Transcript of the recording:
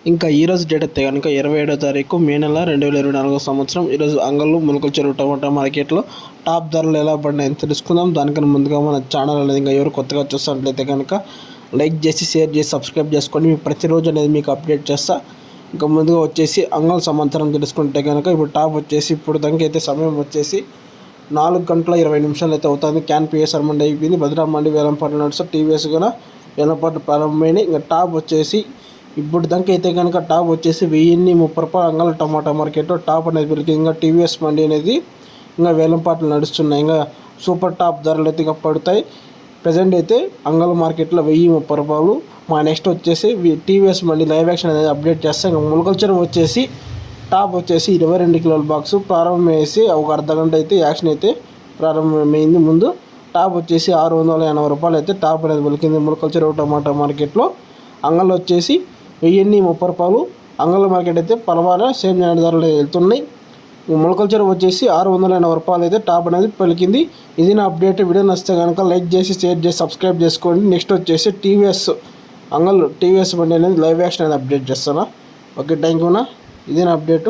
ఇంకా ఈరోజు డేట్ అయితే కనుక 27వ తారీఖు మే నెల 2024 సంవత్సరం. ఈరోజు అంగళ్ళు ములకల చెరువు టమాటా మార్కెట్లో టాప్ ధరలు ఎలా పడినాయని తెలుసుకుందాం. దానికన్నా ముందుగా మన ఛానల్ అనేది ఇంకా ఎవరు కొత్తగా చూస్తున్నట్లయితే కనుక లైక్ చేసి షేర్ చేసి సబ్స్క్రైబ్ చేసుకోండి. మీకు ప్రతిరోజు అనేది మీకు అప్డేట్ చేస్తా. ఇంకా ముందుగా వచ్చేసి అంగళ సమాచారం తెలుసుకుంటే కనుక ఇప్పుడు టాప్ వచ్చేసి ఇప్పుడు దానికి అయితే సమయం వచ్చేసి 4 గంటల 20 నిమిషాలు అయితే అవుతుంది. క్యాన్ పిఎస్ఆర్ మండి అయిపోయింది. భద్రా మండి వేలంపాట నడుస్తూ టీవీఎస్ కూడా వేలంపాట ప్రారంభమైంది. ఇంకా టాప్ వచ్చేసి ఇప్పుడు దాకా అయితే కనుక టాప్ వచ్చేసి 1030 రూపాయలు అంగళ టమాటా మార్కెట్లో టాప్ అనేది పెరిగింది. ఇంకా టీవీఎస్ మండి అనేది ఇంకా వేలంపాటలు నడుస్తున్నాయి. ఇంకా సూపర్ టాప్ ధరలు అయితే ఇక పడతాయి. ప్రజెంట్ అయితే అంగళ మార్కెట్లో 1030 రూపాయలు. మా నెక్స్ట్ వచ్చేసి టీవీఎస్ మండి లైవ్ యాక్షన్ అనేది అప్డేట్ చేస్తాం. ఇంకా ములకల చెరువు వచ్చేసి టాప్ వచ్చేసి 22 కిలోల బాక్స్ ప్రారంభమయ్యేసి ఒక అర్ధగంట అయితే యాక్షన్ అయితే ప్రారంభమైంది. ముందు టాప్ వచ్చేసి 680 రూపాయలు అయితే టాప్ అనేది పలికింది ములకల చెరువు టమాటా మార్కెట్లో. అంగళ్ళు వచ్చేసి 1030 రూపాయలు. అంగళ్ళ మార్కెట్ అయితే పలవాల సేమ్ ధరలు వెళ్తున్నాయి. ములకల చెరువు వచ్చేసి 680 రూపాయలు అయితే టాప్ అనేది పలికింది. ఇది నా అప్డేట్. వీడియో నచ్చితే కనుక లైక్ చేసి షేర్ చేసి సబ్స్క్రైబ్ చేసుకోండి. నెక్స్ట్ వచ్చేసి టీవీఎస్ బండి అనేది లైవ్ యాక్షన్ అనేది అప్డేట్ చేస్తాను. ఓకే, థ్యాంక్ యూనా. ఇది నా అప్డేట్.